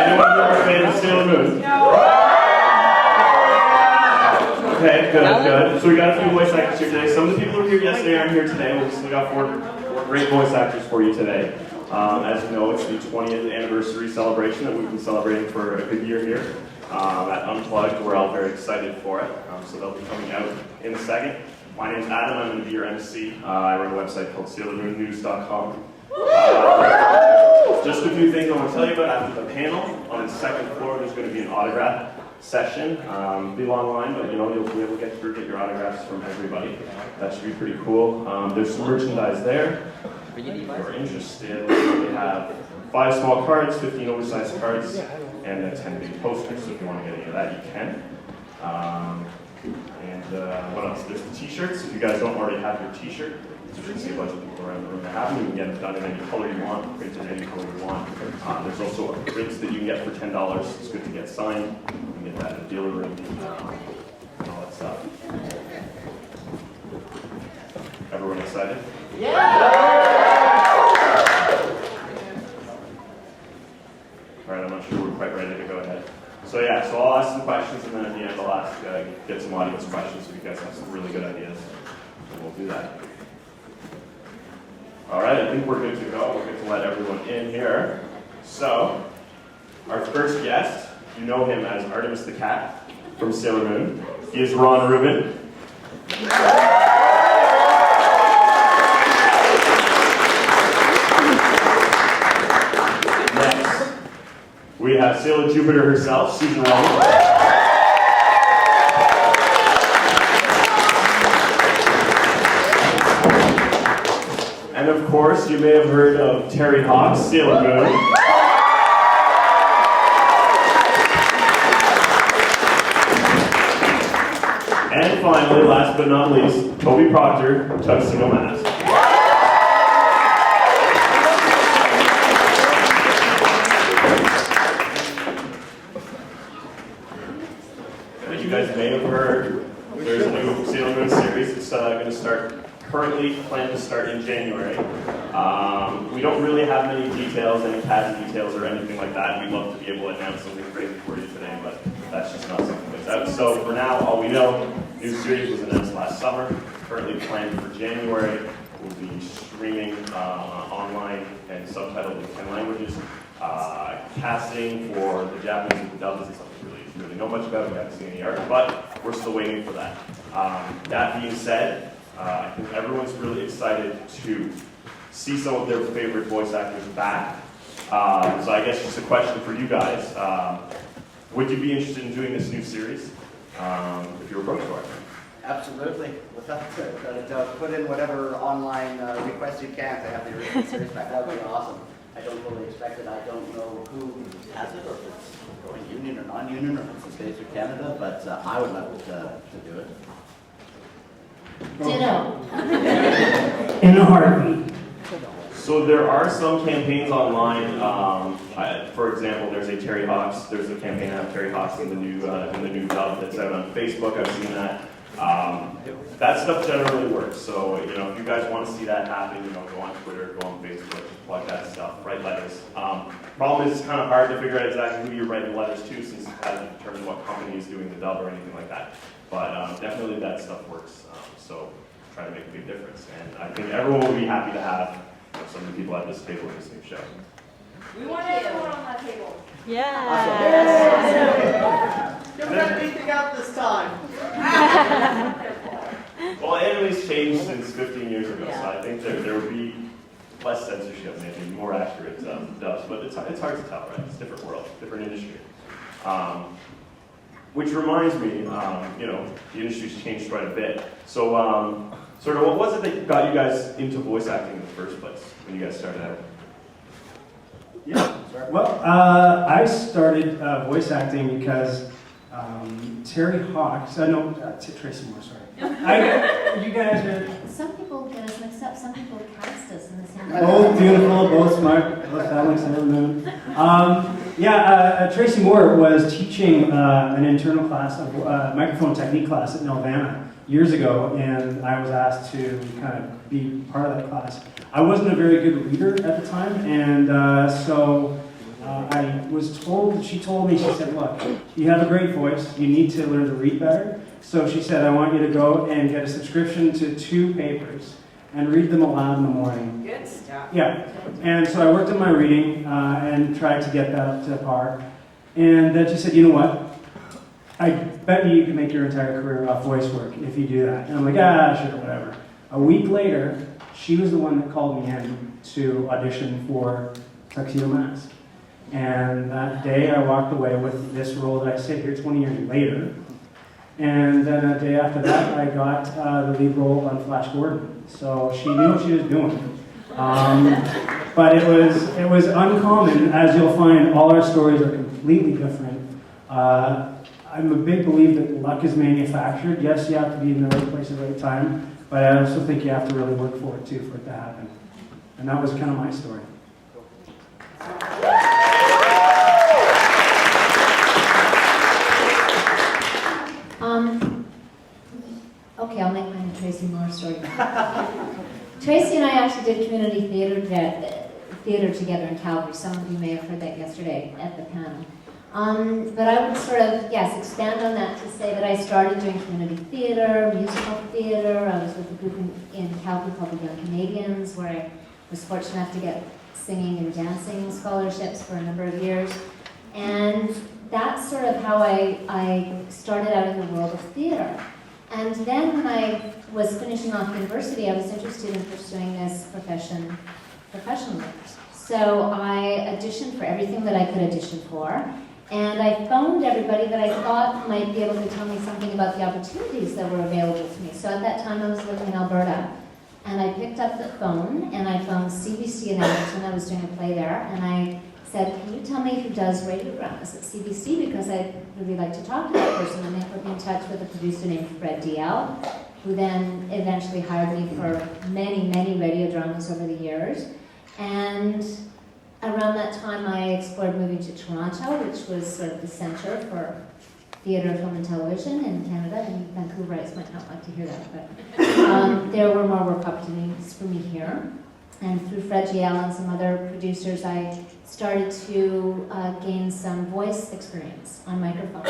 Anyone here a fan of Sailor Moon? Okay, good. So we got a few voice actors here today. Some of the people who were here yesterday aren't here today. We still got four great voice actors for you today. As you know, it's the 20th anniversary celebration that we've been celebrating for a good year here at Unplugged. We're all very excited for it. So they'll be coming out in a second. My name's Adam. I'm going to be your MC. I run a website called SailorMoonNews.com. Just a few things I want to tell you about after the panel. On the second floor, there's going to be an autograph session. Be a long line, but you'll be able to get your autographs from everybody. That should be pretty cool. There's some merchandise there. If you're interested, we have 5 small cards, 15 oversized cards, and 10 big posters. So if you want to get any of that, you can. What else? There's the t-shirts. If you guys don't already have your t-shirt, you can see a bunch of people around the room that have them. You can get them done in any color you want, printed in any color you want. There's also a print that you can get for $10. It's good to get signed. You can get that in the dealer room and all that stuff. Everyone excited? Yeah! Alright, I'm not sure we're quite ready to go ahead. So I'll ask some questions, and then at the end I'll get some audience questions so you guys have some really good ideas. And we'll do that. Alright, I think we're good to go. We're good to let everyone in here. So, our first guest, you know him as Artemis the Cat from Sailor Moon. He is Ron Rubin. Next, we have Sailor Jupiter herself, Susan Rowland. And of course, you may have heard of Terri Hawkes, Sailor Moon. And finally, last but not least, Toby Proctor, Tuxedo Mask. As you guys may have heard, there's a new Sailor Moon series. It's going to start. Currently planned to start in January. We don't really have many details, any cast details or anything like that. We'd love to be able to announce something crazy for you today, but that's just not something that's out. So for now, all we know, new series was announced last summer, currently planned for January. We'll be streaming online and subtitled in 10 languages. Casting for the Japanese and the dub isn't something we really know much about. We haven't seen any art, but we're still waiting for that. That being said, I think everyone's really excited to see some of their favorite voice actors back. So I guess just a question for you guys. Would you be interested in doing this new series if you were approached for it? Absolutely. Without a doubt. Put in whatever online request you can to have the original series back. That would be awesome. I don't fully expect it. I don't know who has it, or if it's going union or non-union, or if it's the States or Canada, but I would love to do it. Ditto. In a heartbeat. So there are some campaigns online. For example, there's a Terri Hawkes. There's a campaign of Terri Hawkes in the new dub that's out on Facebook. I've seen that. That stuff generally works. So if you guys want to see that happen, go on Twitter, go on Facebook, just plug that stuff, write letters. Problem is, it's kind of hard to figure out exactly who you're writing letters to, since it hasn't determined what company is doing the dub or anything like that. But definitely that stuff works. So try to make a big difference. And I think everyone will be happy to have some of the people at this table in this new show. We want everyone on that table. Yeah. Don't let anything out this time. Well, anime's changed since 15 years ago, so I think there will be less censorship, maybe more accurate dubs. But it's hard to tell, right? It's a different world, different industry. Which reminds me, the industry's changed quite a bit. So, sort of, what was it that got you guys into voice acting in the first place when you guys started out? Yeah. Well, I started voice acting because Terri Hawkes, Tracy Moore, sorry. You guys are... Some people get us mixed up. Some people cast us in the same way. Both beautiful, both smart, both family Sailor Moon. Tracy Moore was teaching an internal class, a microphone technique class at Nelvana years ago, and I was asked to kind of be part of that class. I wasn't a very good reader at the time, and so she told me, she said, look, you have a great voice, you need to learn to read better. So she said, I want you to go and get a subscription to 2 papers and read them aloud in the morning. Good stuff. Yeah, and so I worked on my reading and tried to get that up to par. And then she said, you know what? I bet you can make your entire career off voice work if you do that. And I'm like, sure, whatever. A week later, she was the one that called me in to audition for Tuxedo Mask. And that day I walked away with this role that I sit here 20 years later. And then a day after that, I got the lead role on Flash Gordon. So she knew what she was doing. But it was uncommon, as you'll find. All our stories are completely different. I'm a big believer that luck is manufactured. Yes, you have to be in the right place at the right time, but I also think you have to really work for it too, for it to happen. And that was kind of my story. Okay, I'll make mine a Tracy Moore story. Tracy and I actually did community theater together in Calgary. Some of you may have heard that yesterday at the panel. But I would sort of, expand on that to say that I started doing community theater, musical theater. I was with a group in Calgary called the Young Canadians, where I was fortunate enough to get singing and dancing scholarships for a number of years. And that's sort of how I started out in the world of theater. And then when I was finishing off university, I was interested in pursuing this profession professionally. So I auditioned for everything that I could audition for. And I phoned everybody that I thought might be able to tell me something about the opportunities that were available to me. So at that time I was living in Alberta. And I picked up the phone and I phoned CBC in Edmonton. I was doing a play there. And I said, can you tell me who does radio dramas at CBC? Because I'd really like to talk to that person. And they put me in touch with a producer named Fred DL, who then eventually hired me for many, many radio dramas over the years. And around that time, I explored moving to Toronto, which was sort of the center for theatre, film, and television in Canada. And Vancouverites might not like to hear that, but there were more work opportunities for me here. And through Fred G. L. and some other producers, I started to gain some voice experience on microphone.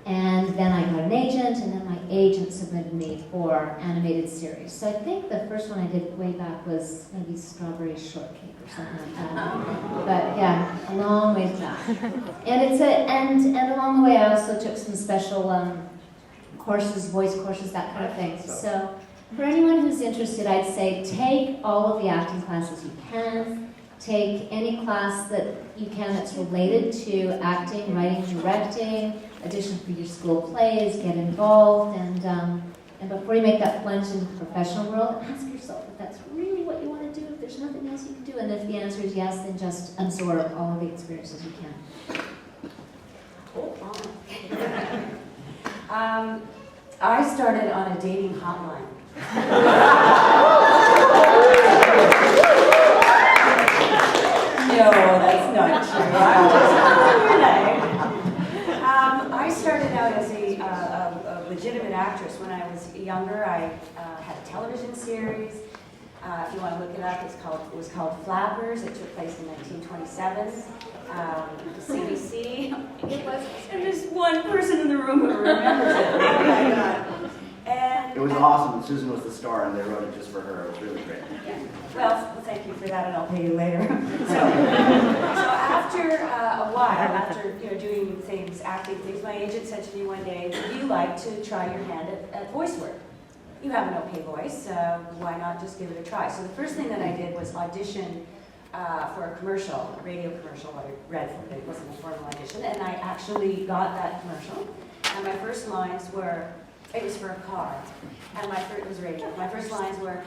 And then I got an agent, and then my agent submitted me for animated series. So I think the first one I did way back was maybe Strawberry Shortcake or something like that. But yeah, a long way back. And along the way, I also took some special courses, voice courses, that kind of thing. So for anyone who's interested, I'd say take all of the acting classes you can. Take any class that you can that's related to acting, writing, directing, audition for your school plays, get involved, and before you make that plunge into the professional world, ask yourself if that's really what you want to do, if there's nothing else you can do, and if the answer is yes, then just absorb all of the experiences you can. I started on a dating hotline. No, that's not true. I'm just I started out as a legitimate actress when I was younger. I had a television series. If you want to look it up, it was called Flappers. It took place in 1927. CBC. And there's one person in the room who remembers it. Oh my God. It was awesome. Susan was the star, and they wrote it just for her. It was really great. Yeah. Well, thank you for that, and I'll pay you later. So after a while, after doing things, acting things, my agent said to me one day, "Would you like to try your hand at voice work? You have an okay voice. Why not just give it a try?" So the first thing that I did was audition for a commercial, a radio commercial. I read for it. It wasn't a formal audition, and I actually got that commercial. And my first lines were. It was for a car, and it was radio. My first lines were,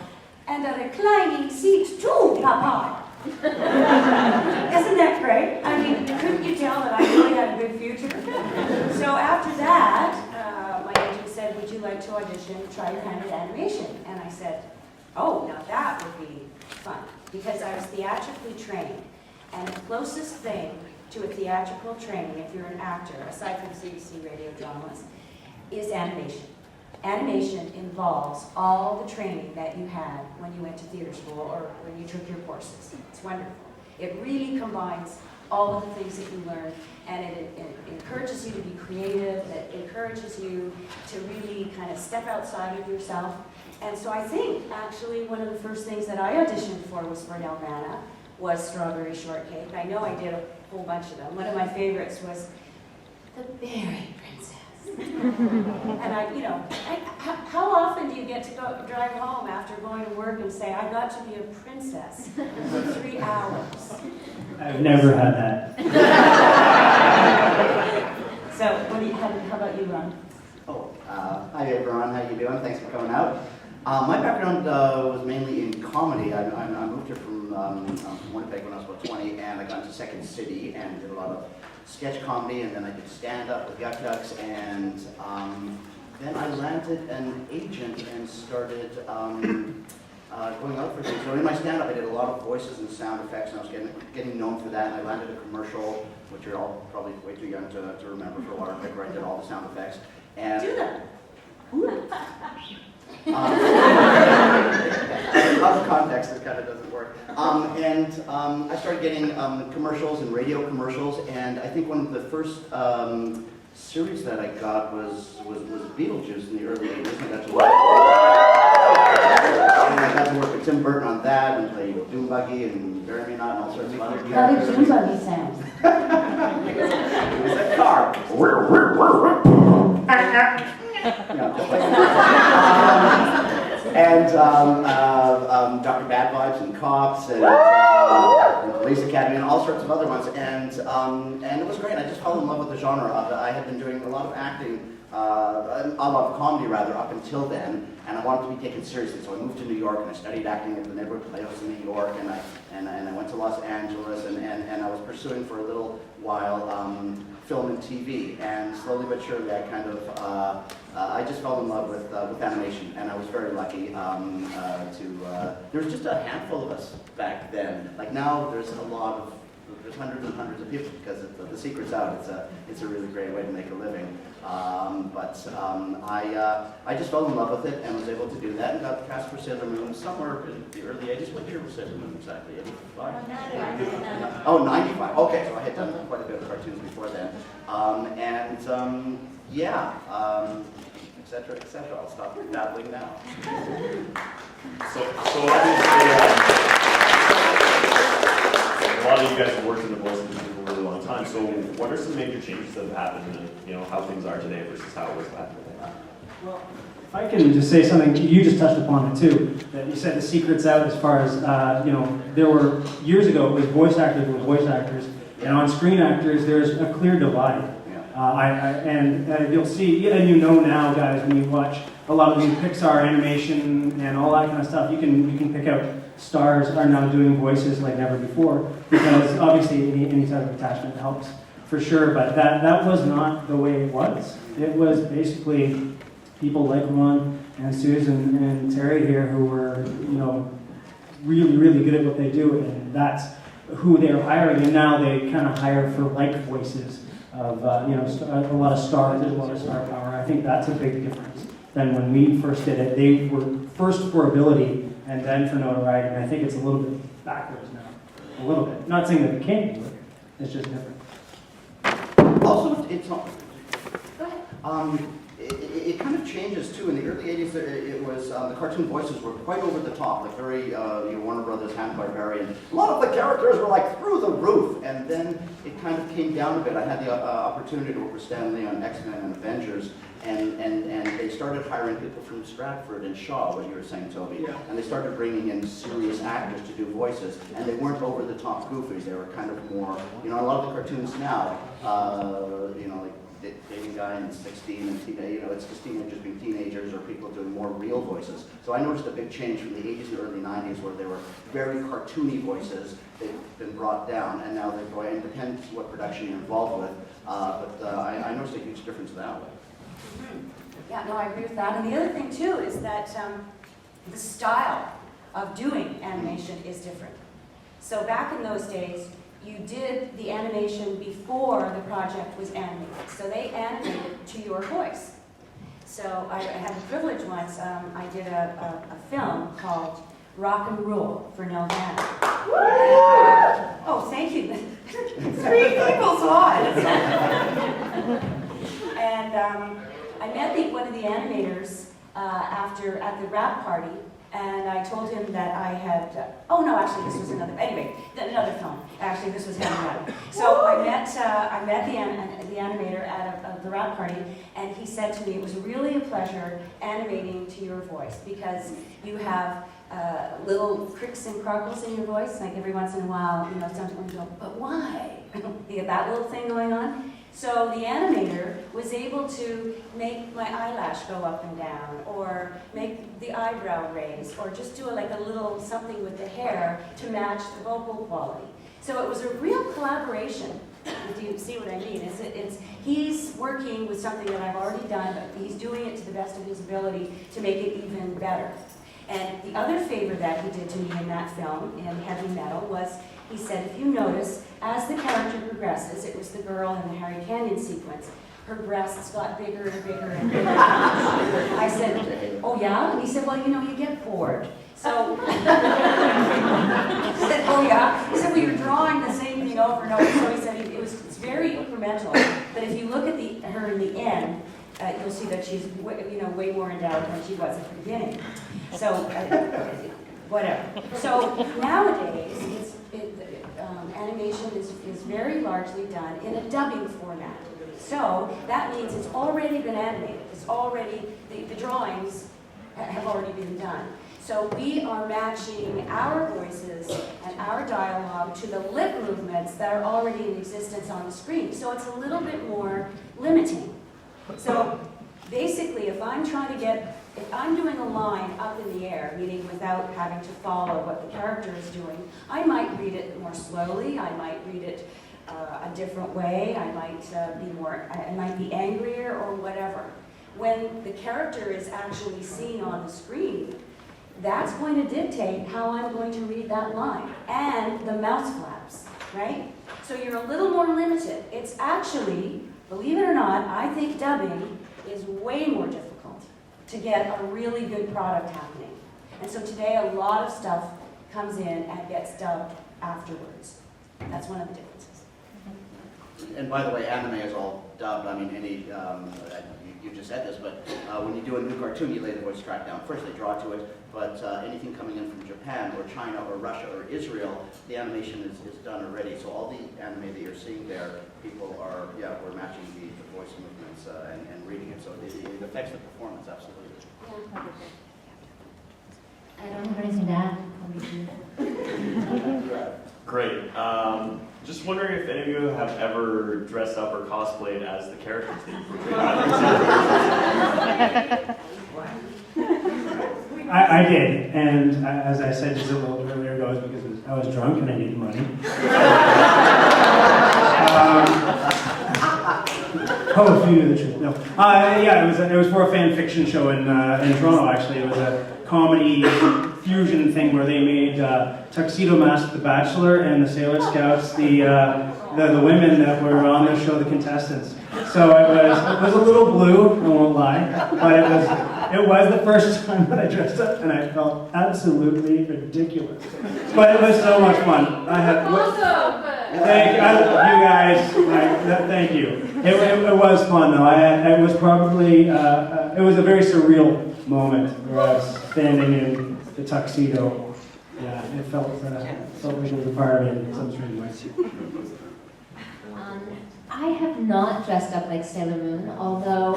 "And a reclining seat too, Papa." Isn't that great? I mean, couldn't you tell that I really had a good future? So after that, my agent said, "Would you like to audition, try your hand at animation?" And I said, "Oh, now that would be fun," because I was theatrically trained, and the closest thing to a theatrical training, if you're an actor, aside from CBC radio dramas, is animation. Animation involves all the training that you had when you went to theater school or when you took your courses. It's wonderful. It really combines all of the things that you learn, and it encourages you to be creative, it encourages you to really kind of step outside of yourself. And so I think, actually, one of the first things that I auditioned for was for Nelvana, was Strawberry Shortcake. I know I did a whole bunch of them. One of my favorites was The Berry Princess. And how often do you get to drive home after going to work and say, I got to be a princess for 3 hours? I've never had that. So, how about you, Ron? Hi everyone, how you doing? Thanks for coming out. My background was mainly in comedy. I moved here from Winnipeg when I was about 20, and I got into Second City and did a lot of sketch comedy, and then I did stand-up with Yuck Yucks, and then I landed an agent and started going out for things. So in my stand-up, I did a lot of voices and sound effects, and I was getting known for that, and I landed a commercial, which you're all probably way too young to remember, for Waterpick, where I did all the sound effects. And Do that. out of context, it kind of doesn't work. I started getting commercials and radio commercials, and I think one of the first series that I got was Beetlejuice in the early 80s. And I got to work with Tim Burton on that, and play Doom Buggy and Bury Me Not and all sorts of other characters. How did Doom Buggy sound? It was a car. Dr. Bad Vibes and Cops and Police Academy and all sorts of other ones, and it was great. I just fell in love with the genre of it. I had been doing a lot of acting, a lot of comedy rather, up until then, and I wanted to be taken seriously. So I moved to New York and I studied acting at the neighborhood playhouse in New York, and I went to Los Angeles, and I was pursuing for a little while film and TV, and slowly but surely I kind of I just fell in love with animation, and I was very lucky there was just a handful of us back then. Like now, there's hundreds and hundreds of people because the secret's out. It's a really great way to make a living. I just fell in love with it and was able to do that, and got cast for Sailor Moon somewhere in the early 80s. What year was Sailor Moon exactly? 85? 95. Oh, 95. Okay, so I had done quite a bit of cartoons before then. Et cetera, et cetera. I'll stop babbling now. So obviously, a lot of you guys have worked in the voice industry for a really long time. So what are some major changes that have happened in how things are today versus how it was back then? Well, if I can just say something, you just touched upon it too, that you said the secret's out as far as, there were, years ago, it was voice actors with voice actors, and on screen actors, there's a clear divide. And you'll see, and now, guys, when you watch a lot of the Pixar animation and all that kind of stuff, you can pick out stars are now doing voices like never before, because obviously any type of attachment helps for sure, but that was not the way it was. It was basically people like Ron and Susan and Terri here who were, really, really good at what they do, and that's who they're hiring, and now they kind of hire for like voices of, a lot of stars, there's a lot of star power. I think that's a big difference than when we first did it. They were first for ability and then for notoriety, and I think it's a little bit backwards now. A little bit. Not saying that they can't do it, it's just different. Also, it's not. Go ahead. It kind of changes too. In the early 80s, it was the cartoon voices were quite over the top, like very Warner Brothers, Hanna-Barbera. A lot of the characters were like through the roof, and then it kind of came down a bit. I had the opportunity to work with Stan Lee on X-Men and Avengers, and they started hiring people from Stratford and Shaw, what you were saying, Toby. Yeah. And they started bringing in serious actors to do voices, and they weren't over the top goofies. They were kind of more, a lot of the cartoons now, like dating guy and 16 and it's just teenagers being teenagers or people doing more real voices. So I noticed a big change from the 80s to early 90s where they were very cartoony voices. They've been brought down, and now they're going, it depends what production you're involved with, but I noticed a huge difference that way. Yeah, no, I agree with that. And the other thing too is that the style of doing animation is different. So back in those days, you did the animation before the project was animated. So they animated to your voice. So I had the privilege once, I did a film called Rock and Roll for Nelvana. Oh, thank you. 3 people saw it. And I met one of the animators at the wrap party, and I told him that I had, oh no, actually this was another film. Actually, this was him. So I met the animator at the wrap party, and he said to me, it was really a pleasure animating to your voice, because you have little cricks and crackles in your voice, like every once in a while, sometimes you go, but why? You get that little thing going on. So the animator was able to make my eyelash go up and down, or make the eyebrow raise, or just do like a little something with the hair to match the vocal quality. So it was a real collaboration, if you see what I mean. He's working with something that I've already done, but he's doing it to the best of his ability to make it even better. And the other favor that he did to me in that film, in Heavy Metal, was he said, if you notice, as the character progresses, it was the girl in the Harry Canyon sequence, her breasts got bigger and bigger and bigger. I said, oh yeah? And he said, well, you get bored. So, I said, oh yeah? He said, well, you're drawing the same thing over and over. So he said, it's very incremental. But if you look at her in the end, you'll see that she's way more endowed than she was at the beginning. So, whatever. So nowadays, animation is very largely done in a dubbing format. So that means it's already been animated. It's already, the drawings have already been done. So we are matching our voices and our dialogue to the lip movements that are already in existence on the screen. So it's a little bit more limiting. So basically, if I'm doing a line up in the air, meaning without having to follow what the character is doing, I might read it more slowly, I might read it a different way, I might be angrier or whatever. When the character is actually seen on the screen, that's going to dictate how I'm going to read that line, and the mouse flaps, right? So you're a little more limited. It's actually, believe it or not, I think dubbing is way more difficult to get a really good product happening. And so today a lot of stuff comes in and gets dubbed afterwards. That's one of the differences. And by the way, anime is all dubbed. I mean, you just said this, but when you do a new cartoon, you lay the voice track down first. They draw to it, but anything coming in from Japan or China or Russia or Israel, the animation is done already. So all the anime that you're seeing there, people are, we're matching the voice movements and reading it. So it affects the performance, absolutely. Yeah. I don't have anything to add. Great. Just wondering if any of you have ever dressed up or cosplayed as the characters that you portray. I did, and as I said just a little earlier ago, it was because I was drunk and I needed money. Oh, if you knew the truth. No. It was for a fan fiction show in Toronto, actually. It was a comedy fusion thing where they made Tuxedo Mask, the Bachelor, and the Sailor Scouts, the women that were on the show, the contestants. So it was a little blue, I won't lie, but it was the first time that I dressed up, and I felt absolutely ridiculous. But it was so much fun. Thank you guys. Thank you. It was fun though. It was probably it was a very surreal moment where I was standing in the tuxedo. Yeah, it felt like it was a part of it in some strange way. I have not dressed up like Sailor Moon, although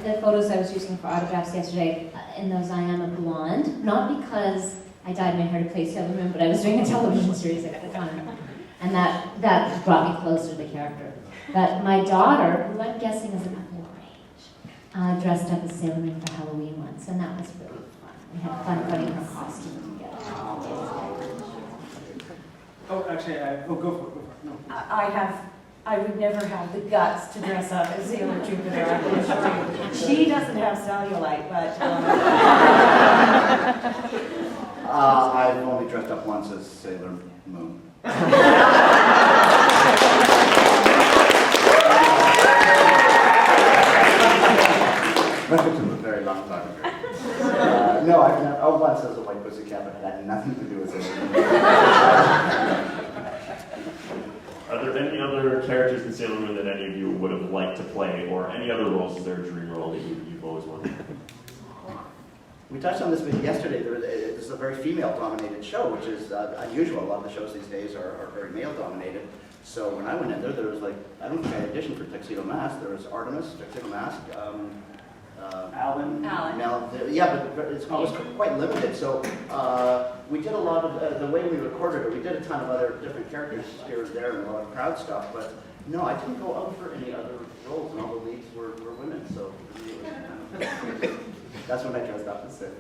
the photos I was using for autographs yesterday, in those I am a blonde, not because I dyed my hair to play Sailor Moon, but I was doing a television series at the time, and that brought me closer to the character. But my daughter, who I'm guessing is a couple of age, dressed up as Sailor Moon for Halloween once, and that was really fun. We had fun putting her costume together. Oh, actually, go for it. No. I would never have the guts to dress up as Sailor Jupiter, I can assure you. She doesn't have cellulite, but... I've only dressed up once as Sailor Moon. But it was a very long time ago. No, I've never. Oh, once as a white pussycat, but it had nothing to do with it. other characters in Sailor Moon that any of you would have liked to play, or any other roles? Is there a dream role that you've always wanted? We touched on this bit yesterday. This is a very female-dominated show, which is unusual. A lot of the shows these days are very male-dominated. So when I went in there, there was like, I don't think I auditioned for Tuxedo Mask. There was Artemis, Tuxedo Mask, Alan. Yeah, but it's quite limited. So we did a lot of, the way we recorded it, we did a ton of other different characters here and there and a lot of crowd stuff. But no, I didn't go out for any other roles, and all the leads were women. So that's when I dressed up and said.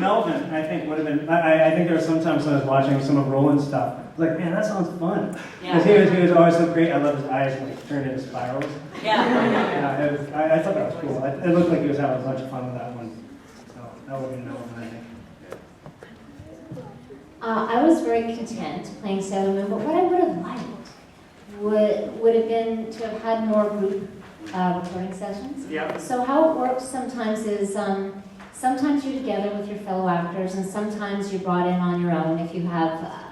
Melvin, I think, would have been, I think there were sometimes when I was watching some of Roland's stuff, I was like, man, that sounds fun. Because he was always so great. I love his eyes like turned into spirals. I thought that was cool. It looked like he was having a bunch of fun with that one. So that would have been Melvin, I think. I was very content playing Sailor Moon, but what I would have liked would have been to have had more group recording sessions. Yeah. So how it works sometimes is sometimes you're together with your fellow actors, and sometimes you're brought in on your own if you have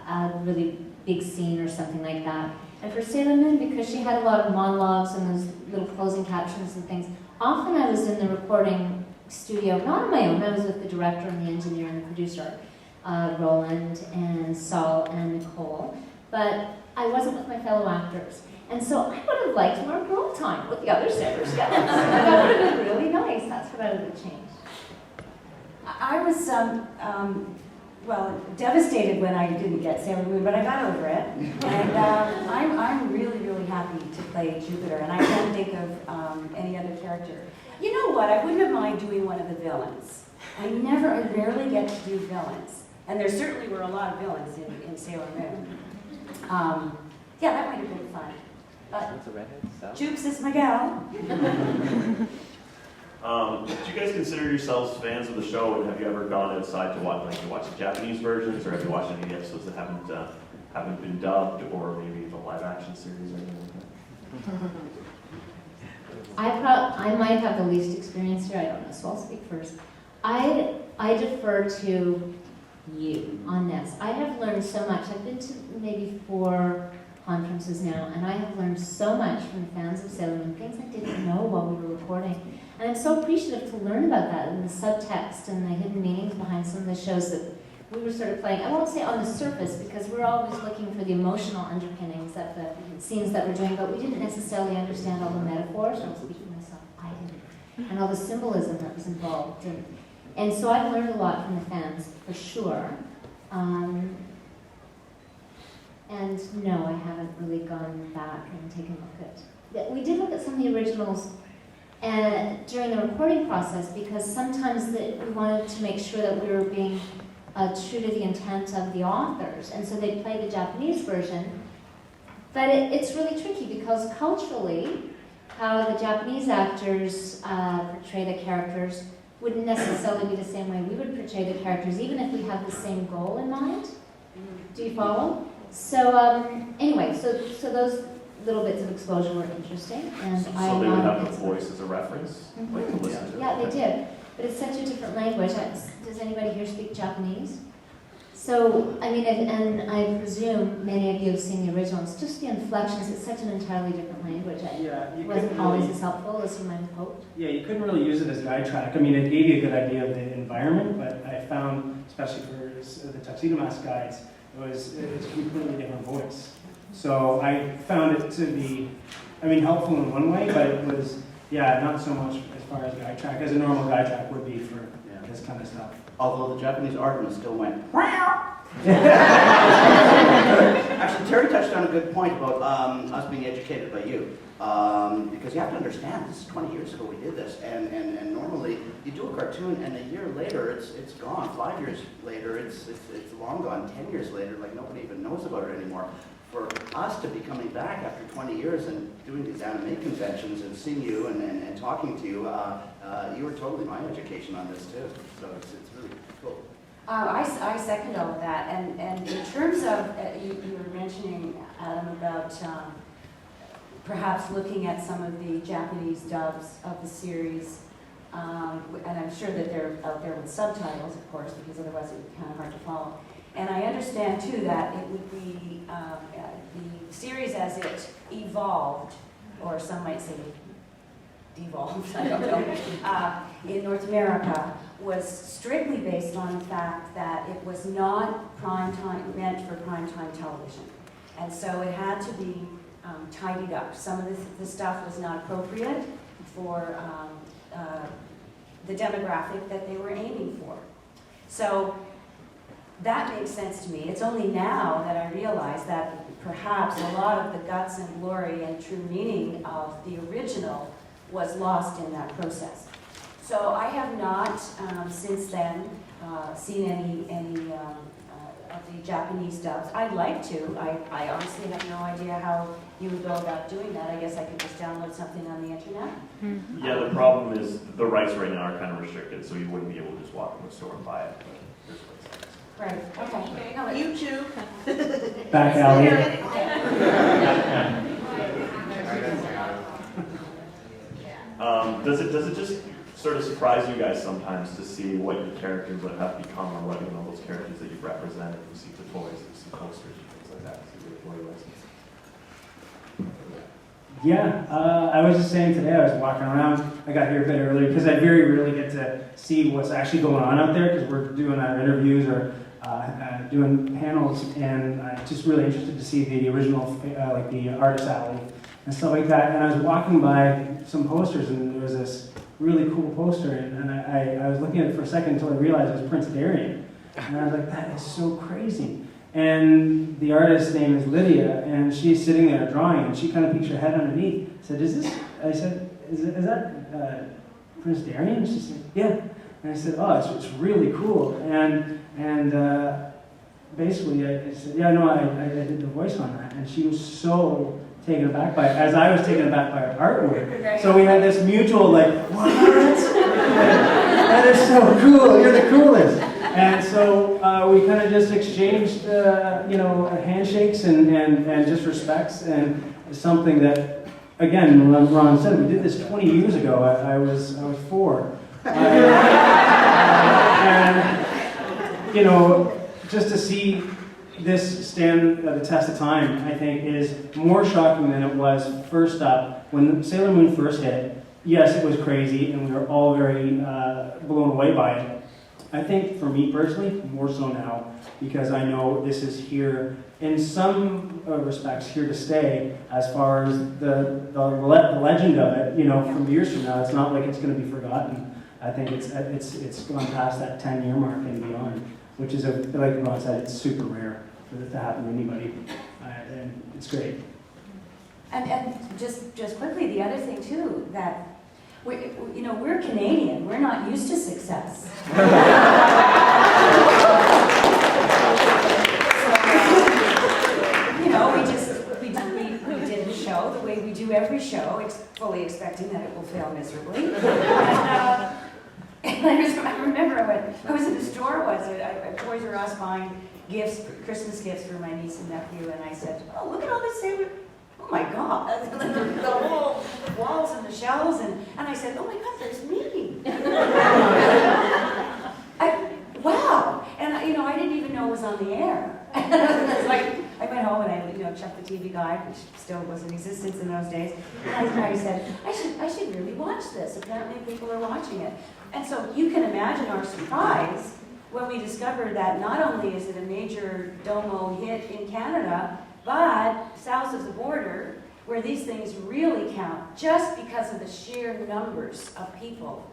a really big scene or something like that. And for Sailor Moon, because she had a lot of monologues and those little closing captions and things, often I was in the recording studio, not on my own. I was with the director and the engineer and the producer, Roland and Saul and Nicole, but I wasn't with my fellow actors. And so I would have liked more girl time with the other Sailors. That would have been really nice. That's what I would have changed. I was, well, devastated when I didn't get Sailor Moon, but I got over it. And I'm really, really happy to play Jupiter, and I can't think of any other character. You know what? I wouldn't have mind doing one of the villains. I rarely get to do villains. And there certainly were a lot of villains in Sailor Moon. Yeah, that might have been fun. But Jupes is my gal. Do you guys consider yourselves fans of the show, and have you ever gone outside to watch, like, you watch the Japanese versions, or have you watched any of the episodes that haven't been dubbed, or maybe the live-action series or anything like that? I might have the least experience here. I don't know, so I'll speak first. I defer to you on this. I have learned so much. I've been to maybe 4 conferences now, and I have learned so much from the fans of Sailor Moon, things I didn't know while we were recording. And I'm so appreciative to learn about that and the subtext and the hidden meanings behind some of the shows that we were sort of playing. I won't say on the surface, because we're always looking for the emotional underpinnings of the scenes that we're doing, but we didn't necessarily understand all the metaphors. I'm speaking to myself, I didn't. And all the symbolism that was involved. And so I've learned a lot from the fans, for sure. And no, I haven't really gone back and taken a look at. We did look at some of the originals during the recording process, because sometimes we wanted to make sure that we were being true to the intent of the authors, and so they play the Japanese version. But it's really tricky, because culturally, how the Japanese actors portray the characters wouldn't necessarily be the same way we would portray the characters, even if we have the same goal in mind. Do you follow? So anyway, so those little bits of exposure were interesting, and So they would have the voice as a reference, like to listen to. Yeah, they did. But it's such a different language. Does anybody here speak Japanese? So, I mean, and I presume many of you have seen the original. It's just the inflections. It's such an entirely different language. It wasn't always as helpful as you might have hoped. Yeah, you couldn't really use it as a guide track. I mean, it gave you a good idea of the environment, but I found, especially for the Tuxedo Mask guides, it's a completely different voice. So I found it to be, I mean, helpful in one way, but it was, not so much as far as guide track, as a normal guide track would be for this kind of stuff. Although the Japanese Artemis still went. Actually, Terri touched on a good point about us being educated by you. Because you have to understand, this is 20 years ago we did this, and normally you do a cartoon and a year later it's gone. 5 years later it's long gone. 10 years later, like nobody even knows about it anymore. For us to be coming back after 20 years and doing these anime conventions and seeing you and talking to you, you were totally my education on this too. So it's really cool. I second all of that. And in terms of, you were mentioning, Adam, about perhaps looking at some of the Japanese dubs of the series, and I'm sure that they're out there with subtitles, of course, because otherwise it would be kind of hard to follow. And I understand too that it would be series as it evolved, or some might say devolved, I don't know, in North America, was strictly based on the fact that it was not meant for primetime television. And so it had to be tidied up. Some of the stuff was not appropriate for the demographic that they were aiming for. So that makes sense to me. It's only now that I realize that perhaps a lot of the guts and glory and true meaning of the original was lost in that process. So I have not, since then, seen any of the Japanese dubs. I'd like to. I honestly have no idea how you would go about doing that. I guess I could just download something on the internet. Yeah, the problem is the rights right now are kind of restricted, so you wouldn't be able to just walk in the store and buy it. But there's websites. Right, okay. No, YouTube. Back alley. Does it just sort of surprise you guys sometimes to see what your characters would have become, or what, you know, those characters that you've represented? You see the toys, you see posters, and things like that. See the toy lists. Yeah, I was just saying today, I was walking around, I got here a bit earlier, because I very rarely get to see what's actually going on out there, because we're doing our interviews or doing panels, and I'm just really interested to see the original, like the artist alley and stuff like that. And I was walking by some posters, and there was this really cool poster, and I was looking at it for a second until I realized it was Prince Darien. And I was like, that is so crazy. And the artist's name is Lydia, and she's sitting there drawing, and she kind of peeks her head underneath. I said, is that Prince Darien? She said, yeah. And I said, oh, it's really cool. And basically, I said, yeah, no, I did the voice on that. And she was so taken aback by it, as I was taken aback by her artwork. So we had this mutual, like, what? That is so cool, you're the coolest. And so we kind of just exchanged, handshakes and just respects, and something that, again, Ron said, we did this 20 years ago. I was 4. And, just to see this stand the test of time, I think, is more shocking than it was first up. When Sailor Moon first hit, yes, it was crazy, and we were all very blown away by it. I think, for me personally, more so now, because I know this is here, in some respects, here to stay, as far as the legend of it, from years from now. It's not like it's going to be forgotten. I think it's gone past that 10-year mark and beyond, which is, like Ron said, it's super rare for it to happen to anybody, and it's great. And just quickly, the other thing too, that we're Canadian. We're not used to success. We did the show the way we do every show, fully expecting that it will fail miserably. And I remember I was in the store at Toys R Us buying Christmas gifts for my niece and nephew, and I said, "Oh, look at all this Sailor." Oh my God, the whole walls and the shelves, and I said, oh my God, there's me. Wow, and I didn't even know it was on the air. It's like, I went home and I checked the TV guide, which still was in existence in those days, and I said, I should really watch this. Apparently people are watching it. And so you can imagine our surprise when we discovered that not only is it a major Domo hit in Canada, but south of the border, where these things really count, just because of the sheer numbers of people,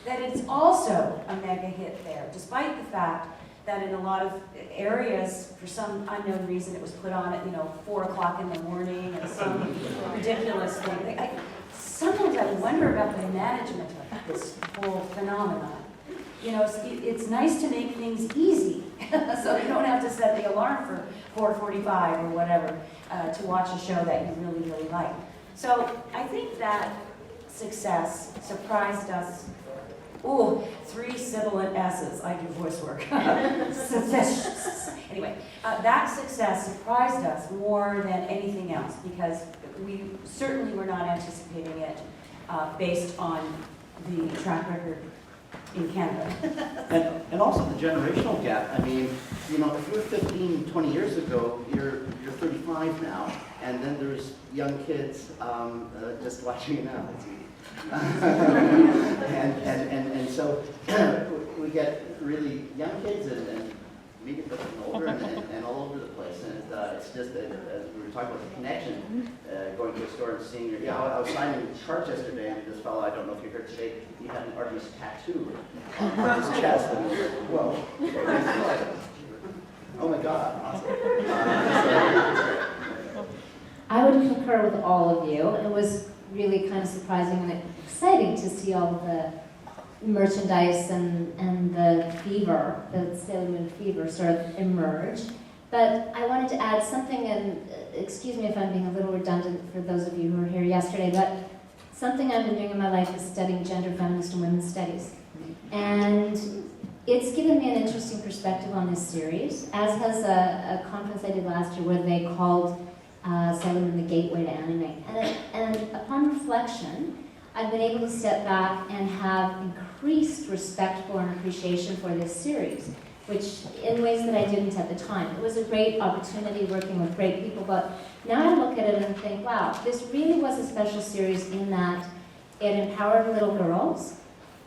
that it's also a mega hit there, despite the fact that in a lot of areas, for some unknown reason, it was put on at 4 o'clock in the morning, and some ridiculous thing. Sometimes I wonder about the management of this whole phenomenon. It's nice to make things easy, so you don't have to set the alarm for 4:45 or whatever to watch a show that you really, really like. So I think that success surprised us. Ooh, 3 sibilant S's. I do voice work. Anyway, that success surprised us more than anything else, because we certainly were not anticipating it based on the track record in Canada. and also the generational gap. I mean, if you were 15, 20 years ago, you're 35 now. And then there's young kids just watching it now. and so we get really young kids and medium and older and all over the place. And it's just that, as we were talking about the connection, going to a store and seeing your, I was signing charts yesterday, and this fellow, I don't know if you heard today, he had an Artemis tattoo on his chest. And whoa. Oh my God, awesome. I would concur with all of you. It was really kind of surprising and exciting to see all of the merchandise and the fever, the Sailor Moon fever sort of emerge. But I wanted to add something, and excuse me if I'm being a little redundant for those of you who were here yesterday, but something I've been doing in my life is studying gender, feminist, and women's studies. And it's given me an interesting perspective on this series, as has a conference I did last year where they called Sailor Moon the gateway to anime. And upon reflection, I've been able to step back and have increased respect for and appreciation for this series, which in ways that I didn't at the time. It was a great opportunity working with great people, but now I look at it and think, wow, this really was a special series in that it empowered little girls,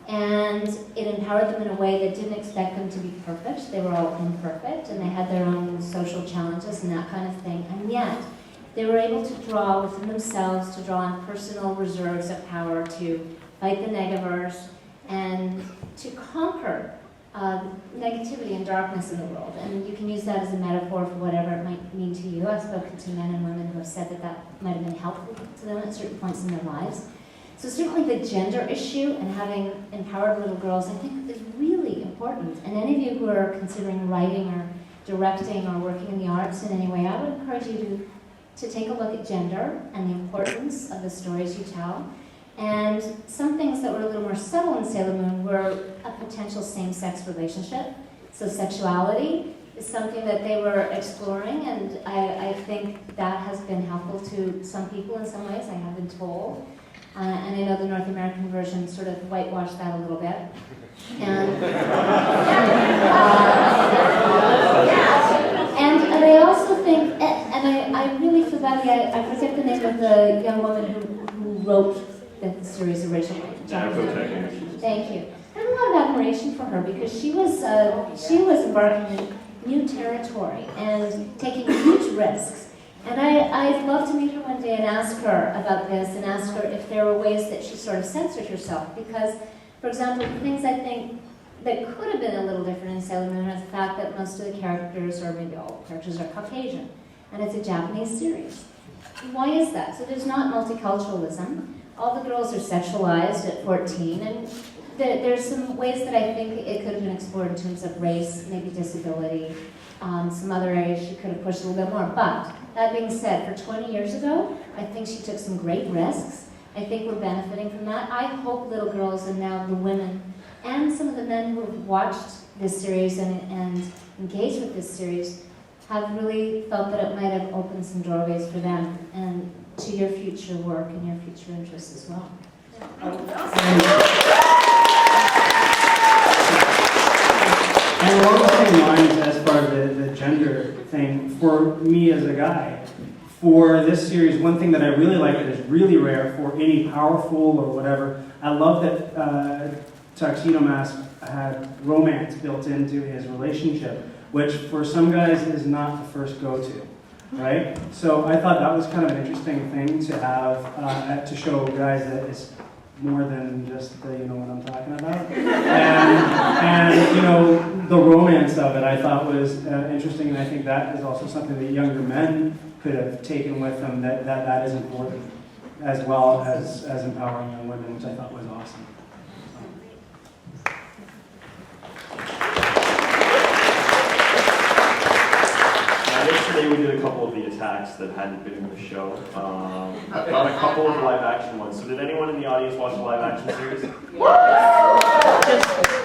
and it empowered them in a way that didn't expect them to be perfect. They were all imperfect, and they had their own social challenges and that kind of thing, and yet they were able to draw within themselves, to draw on personal reserves of power, to fight the negaverse, and to conquer negativity and darkness in the world. And you can use that as a metaphor for whatever it might mean to you. I've spoken to men and women who have said that that might have been helpful to them at certain points in their lives. So certainly the gender issue and having empowered little girls, I think, is really important. And any of you who are considering writing or directing or working in the arts in any way, I would encourage you to take a look at gender and the importance of the stories you tell. And some things that were a little more subtle in Sailor Moon were a potential same-sex relationship. So sexuality is something that they were exploring, and I think that has been helpful to some people in some ways, I have been told. And I know the North American version sort of whitewashed that a little bit. And and I also think, and I really feel badly, I forget the name of the young woman who wrote the series originally. Thank you. I have a lot of admiration for her because she was embarking in new territory and taking huge risks. And I'd love to meet her one day and ask her about this and ask her if there were ways that she sort of censored herself. Because, for example, the things I think that could have been a little different in Sailor Moon is the fact that most of the characters, or maybe all characters, are Caucasian. And it's a Japanese series. Why is that? So there's not multiculturalism. All the girls are sexualized at 14. And there's some ways that I think it could have been explored in terms of race, maybe disability, some other areas she could have pushed a little bit more. But that being said, for 20 years ago, I think she took some great risks. I think we're benefiting from that. I hope little girls and now the women and some of the men who have watched this series and engaged with this series have really felt that it might have opened some doorways for them and to your future work and your future interests as well. And along the same lines, as far as the gender thing, for me as a guy, for this series, one thing that I really like that is really rare for any powerful or whatever, I love that Tuxedo Mask had romance built into his relationship, which for some guys is not the first go-to, right? So I thought that was kind of an interesting thing to have, to show guys that it's more than just the, you know what I'm talking about. And you know, the romance of it I thought was interesting, and I think that is also something that younger men could have taken with them, that is important, as well as empowering young women, which I thought was awesome. Yesterday we did a couple of the attacks that hadn't been in the show. I've got a couple of live action ones. So did anyone in the audience watch the live action series?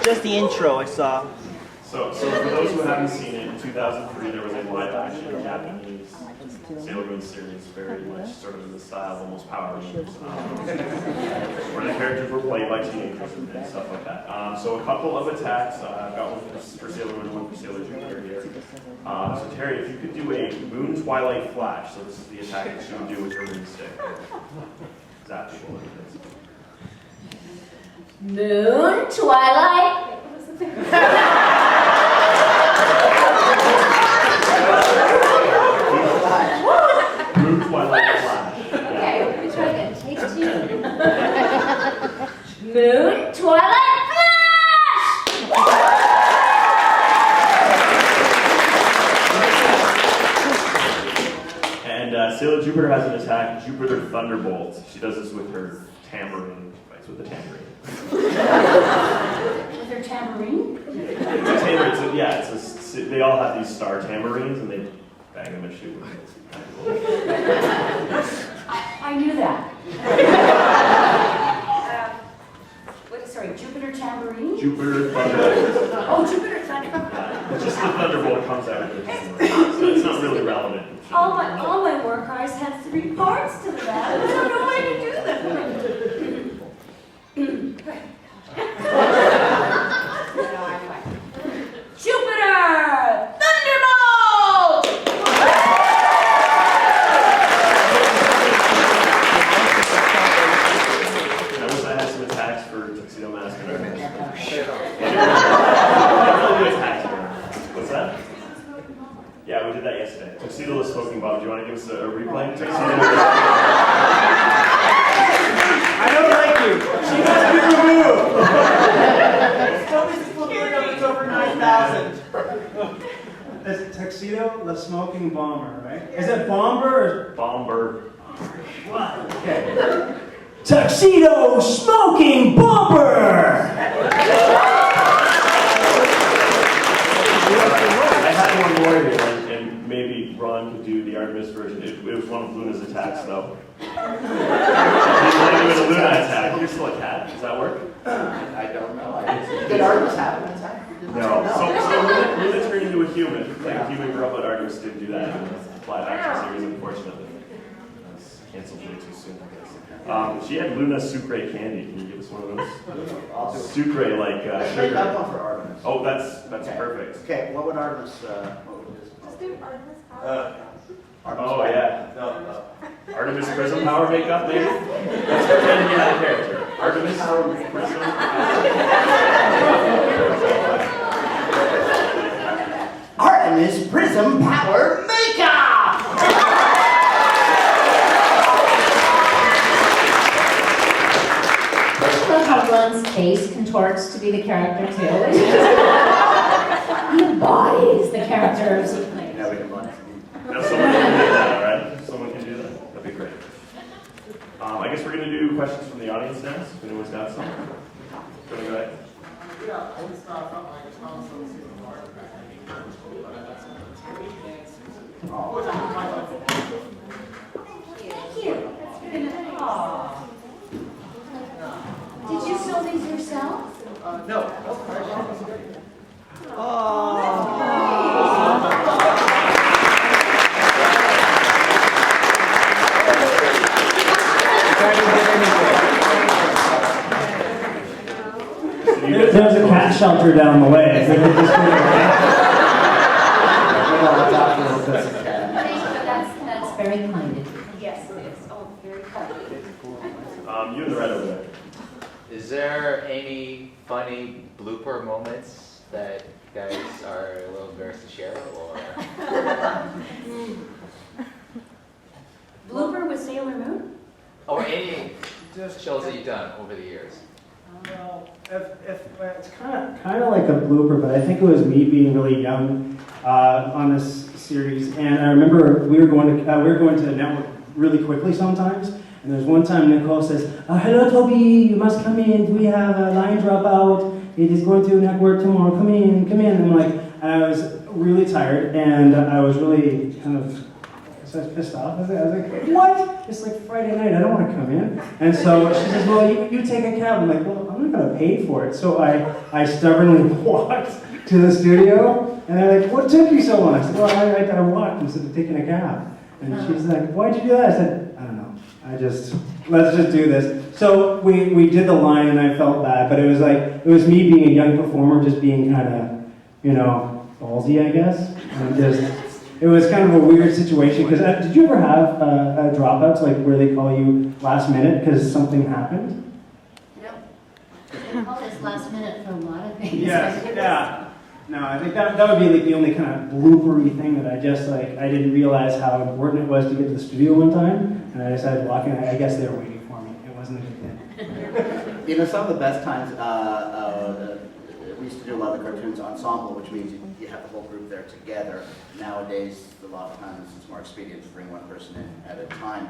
Just the intro I saw. So for those who haven't seen it, in 2003 there was a live action Japanese Sailor Moon series, very much sort of in the style of almost Power Rangers, where the characters were played by teenagers and stuff like that. So a couple of attacks. I've got one for Sailor Moon and one for Sailor Jupiter here. So Terri, if you could do a Moon Twilight Flash, so this is the attack that you would do with your moon stick. Zap people with this. Moon, Twilight. Moon Twilight Flash. Okay, let me try again. Take 2. Moon, Twilight, Flash! And Sailor Jupiter has an attack, Jupiter Thunderbolt. She does this with her tambourine. Fights with the tambourine. With their tambourine? It's a tambourine. So yeah, they all have these star tambourines, and they bang them and shoot them. It's kind of cool. I knew that. Sorry, Jupiter tambourine? Jupiter Thunderbolt. Oh, Jupiter thunderbolt. It's just the Thunderbolt comes out of the tambourine. So it's not really relevant. All my war cars have 3 parts to them. I don't know why to do them. Jupiter Thunderbolt! I wish I had some attacks for Tuxedo Mask and Artemis. What's that? Yeah, we did that yesterday. Tuxedo was smoking bomb. Do you want to give us a replay? Tuxedo. I don't like you. She must be removed. Toby's flipping up. It's over 9,000. It's Tuxedo, the smoking bomber, right? Is it bomber or Bomber. okay? Tuxedo smoking bomber. I had one more here, and maybe Ron could do the Artemis version. It was one of Luna's attacks, though. He's going to do a Luna attack. You're still a cat. Does that work? I don't know. Did Artemis have an attack? No. So Luna turned into a human. Like a human girl, but Artemis didn't do that in the live action series, unfortunately. That was canceled way too soon, I guess. She had Luna Sucre candy. Can you give us one of those? I'll do it. Sucre, like Make sugar. that one for Artemis. Oh, that's Okay. perfect. Okay, what would Artemis, what would his? Artemis Oh, yeah. Artemis Prism Power makeup, maybe? Let's pretend you had a character. Artemis Prism. Artemis Prism Power Makeup! I love how Ron's face contorts to be the character too. He embodies the characters. Yeah, we can run. Now someone can do that, all right? Someone can do that? That'd be great. I guess we're going to do questions from the audience now, if anyone's got some. Go ahead. Yeah, I just felt like I found some season more back Thank you. That's good enough. Aw. Did you sew these yourself? No. There's a cat shelter down the way. Thank you, that's very kind of you. Yes, it is. Oh, very kind. You and the red over there. Is there any funny blooper moments that you guys are a little embarrassed to share, or? Blooper with Sailor Moon? Or any shows that you've done over the years? Well, it's kind of like a blooper, but I think it was me being really young on this series, and I remember we were going to network really quickly sometimes. And there's one time Nicole says, "Hello, Toby, you must come in. We have a line dropout. It is going to network tomorrow. Come in, come in." And I was really tired, and I was really kind of. So I was pissed off. I was like, "What? It's like Friday night. I don't want to come in." And so she says, "Well, you take a cab." I'm like, "Well, I'm not going to pay for it." So I stubbornly walked to the studio, and they're like, "What took you so long?" I said, "Well, I walked instead of taking a cab." And she's like, why'd you do that? I said, I don't know. Let's just do this. So we did the line and I felt bad, but it was me being a young performer, just being kind of, ballsy, I guess. And it was kind of a weird situation, because did you ever have dropouts, like where they call you last minute because something happened? They call this last minute for a lot of things. Yes, yeah. No, I think that would be like the only kind of bloopery thing that I didn't realize how important it was to get to the studio one time, and I decided walking. I guess they were waiting for me. It wasn't a good thing. Some of the best times, we used to do a lot of the cartoons ensemble, which means you have the whole group there together. Nowadays, a lot of times it's more expedient to bring one person in at a time.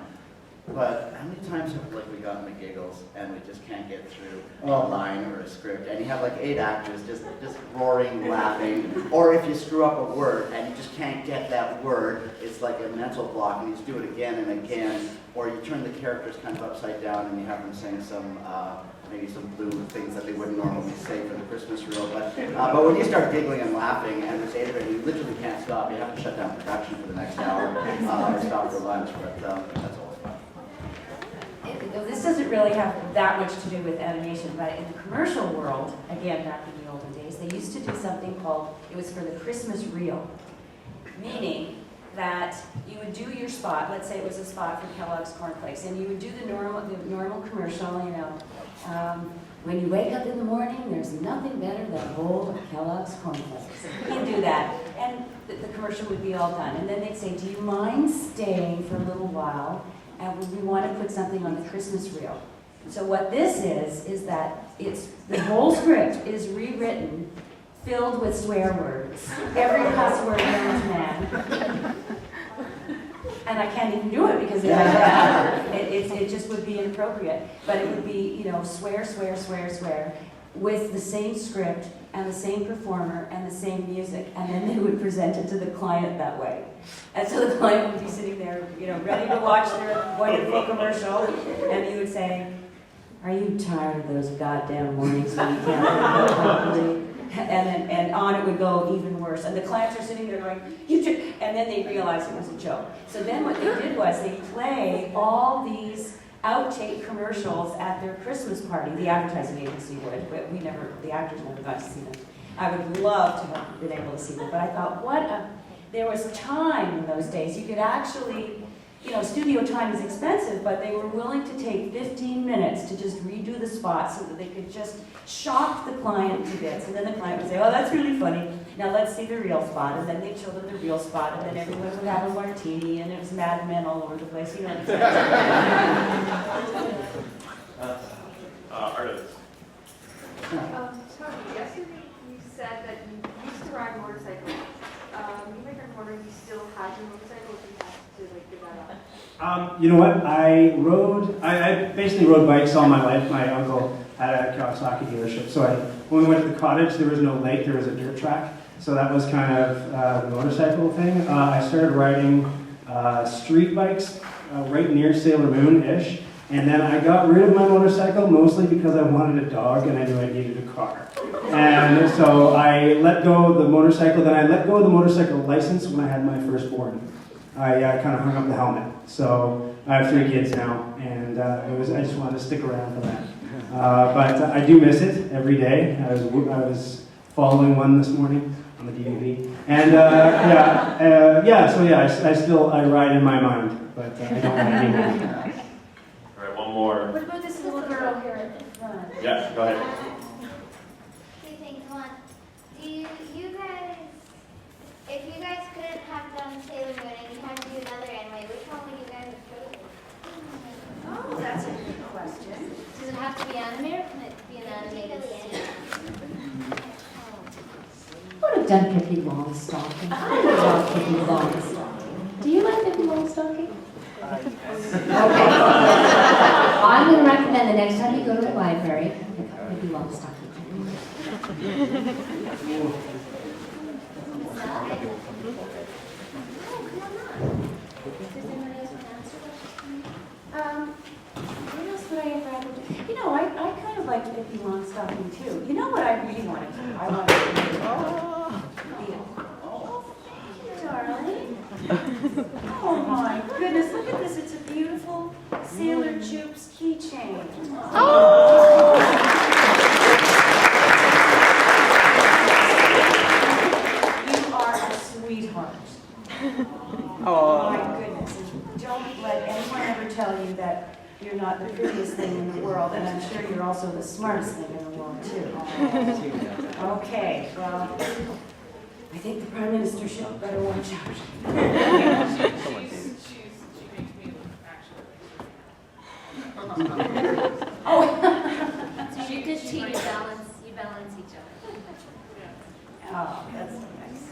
But how many times have we gotten the giggles and we just can't get through a line or a script, and you have 8 actors just roaring, laughing, or if you screw up a word and you just can't get that word, it's like a mental block, and you just do it again and again, or you turn the characters kind of upside down and you have them sing some maybe some blue things that they wouldn't normally say for the Christmas reel. But when you start giggling and laughing and it's April, you literally can't stop. You have to shut down production for the next hour or stop for lunch. But that's always fun. This doesn't really have that much to do with animation, but in the commercial world, again, back in the olden days, they used to do something called, it was for the Christmas reel, meaning that you would do your spot, let's say it was a spot for Kellogg's Cornflakes, and you would do the normal commercial, when you wake up in the morning, there's nothing better than a bowl of Kellogg's Cornflakes. You do that, and the commercial would be all done, and then they'd say, do you mind staying for a little while? And we want to put something on the Christmas reel. So what this is that the whole script is rewritten, filled with swear words. Every cuss word known to man. And I can't even do it because it just would be inappropriate. But it would be, swear, swear, swear, swear, with the same script and the same performer and the same music, and then they would present it to the client that way. And so the client would be sitting there, ready to watch their wonderful commercial, and he would say, are you tired of those goddamn mornings when you can't think properly? And on it would go even worse. And the clients are sitting there going, and then they realized it was a joke. So then what they did was they play all these outtake commercials at their Christmas party. The advertising agency would, but the actors never got to see them. I would love to have been able to see them, but I thought, there was time in those days. You could actually, studio time is expensive, but they were willing to take 15 minutes to just redo the spot so that they could just shock the client to bits. And then the client would say, oh, that's really funny. Now let's see the real spot. And then they'd show them the real spot, and then everyone would have a martini, and it was Mad Men all over the place. You know what I'm saying? Artemis. Toby, yesterday you said that you used to ride motorcycles. You make a corner, you still have your motorcycle, if you have to give that up? You know what? I basically rode bikes all my life. My uncle had a Kawasaki dealership. So when we went to the cottage, there was no lake, there was a dirt track. So that was kind of the motorcycle thing. I started riding street bikes right near Sailor Moon-ish. And then I got rid of my motorcycle mostly because I wanted a dog and I knew I needed a car. And so I let go of the motorcycle. Then I let go of the motorcycle license when I had my firstborn. I kind of hung up the helmet. So I have 3 kids now, and I just wanted to stick around for that. But I do miss it every day. I was following one this morning on the DMV. And I ride in my mind, but I don't ride anymore. All right, one more. What about this little girl here at the front? Yeah, go ahead. Two things. One, do you guys, if you guys couldn't have done Sailor Moon and you had to do another anime, which one would you guys have chosen? Oh, that's a good question. Does it have to be anime or can it be an animated series? I would have done Pippi Longstocking. I love Pippi Longstocking. Do you like Pippi Longstocking? Okay. I'm going to recommend the next time you go to the library, pick up Pippi Longstocking. What else would I ever have to do? I kind of liked Pippi Longstocking too. You know what I really wanted to do? I wanted to be darling. Oh my keychain. You are a sweetheart. Oh my goodness. And don't let anyone ever tell you that you're not the prettiest thing in the world, and I'm sure you're also the smartest thing in the world, too. Okay, well, I think the Prime Minister should better watch out. So you good team, you balance each other. Oh, that's nice.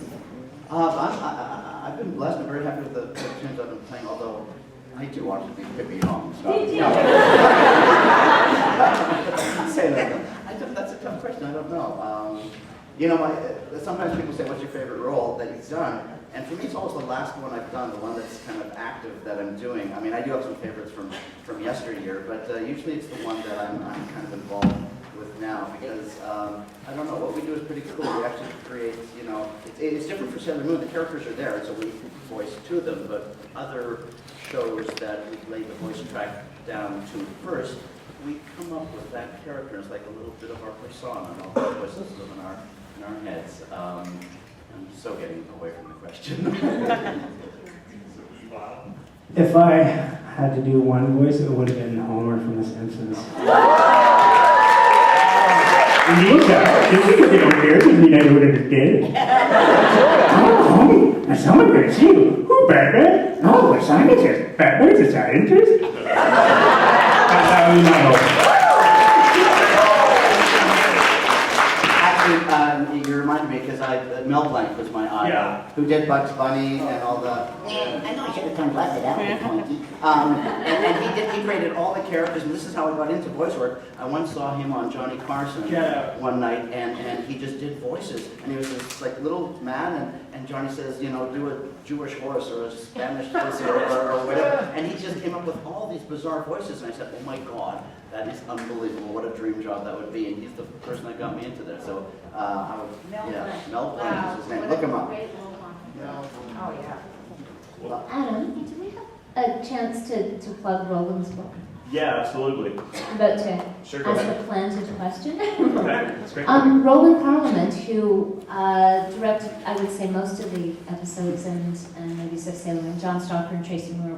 I've been blessed and very happy with the tunes I've been playing, although I do want to be Pippi Young. So. Say that. That's a tough question. I don't know. You know, sometimes people say, "What's your favorite role that you've done?" And for me, it's always the last one I've done, the one that's kind of active that I'm doing. I mean, I do have some favorites from yesteryear, but usually it's the one that I'm kind of involved with now because I don't know, what we do is pretty cool. We actually create, you know, it's different for Sailor Moon. The characters are there, so we voice to them, but other shows that we lay the voice track down to first, we come up with that character. It's like a little bit of our persona, and all the voices live in our heads. I'm so getting away from the question. If I had to do one voice, it would have been Homer from The Simpsons. Lisa, did you get over here because we never would have did? Oh, now someone could see you. Who, Batman? Oh, a scientist. Batman's a scientist? That would be my hope. Actually, you reminded me because Mel Blanc was my idol, who did Bugs Bunny and all the. I know I should have turned left, that was funky. And he created all the characters, and this is how I got into voice work. I once saw him on Johnny Carson one night, and he just did voices, and he was this like little man, and Johnny says, you know, do a Jewish horse or a Spanish horse or whatever, and he just came up with all these bizarre voices, and I said, oh my God. That is unbelievable. What a dream job that would be. And he's the person that got me into this. So, Mel Blanc is his name. Look him up. Oh, yeah. Well, Adam, do we have a chance to plug Roland's book? Yeah, absolutely. I'm about to ask ahead. a planted question. Okay, that's great. Roland Parliament, who directed, I would say, most of the episodes and movies of Sailor Moon. John Stalker and Tracy Moore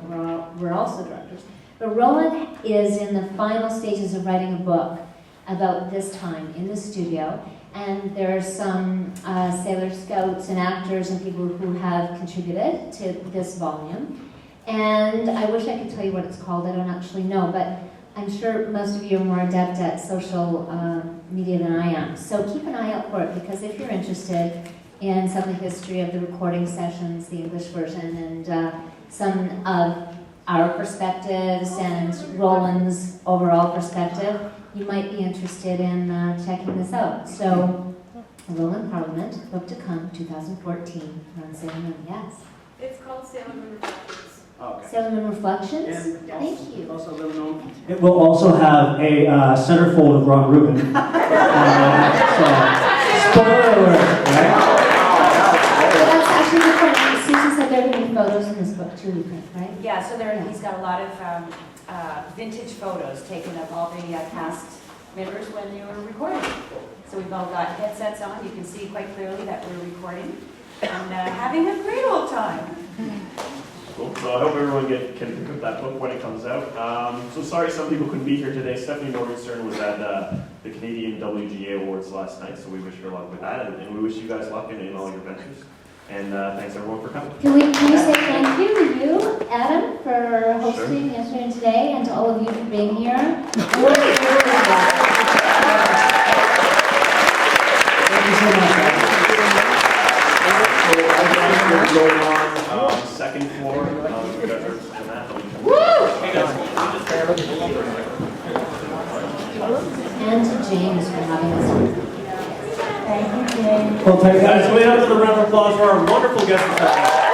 were also directors. But Roland is in the final stages of writing a book about this time in the studio, and there are some Sailor Scouts and actors and people who have contributed to this volume. And I wish I could tell you what it's called, I don't actually know, but I'm sure most of you are more adept at social media than I am. So keep an eye out for it, because if you're interested in some of the history of the recording sessions, the English version, and some of our perspectives and Roland's overall perspective, you might be interested in checking this out. So, Roland Parliament, book to come, 2014, on Sailor Moon. Yes. It's called Sailor Moon Reflections. Okay. Sailor Moon Reflections. And Thank you. Also little known. It will also have a centerfold of Ron Rubin. So, spoiler alert, right? That's actually the point. Susan said there are going to be photos in this book too, we think, right? Yeah, so he's got a lot of vintage photos taken of all the cast members when they were recording. So we've all got headsets on. You can see quite clearly that we're recording and having a great old time. Cool. So I hope everyone can pick up that book when it comes out. So sorry some people couldn't be here today. Stephanie Morgenstern was at the Canadian WGA Awards last night, so we wish her luck with that, and we wish you guys luck in all your ventures. And thanks everyone for coming. Can we say thank you to you, Adam, for hosting yesterday and today, and to all of you for being here. Thank you so much. So going on second floor. You guys are in that. And to James for having us. Thank you, James. Well, guys, we have a round of applause for our wonderful guest.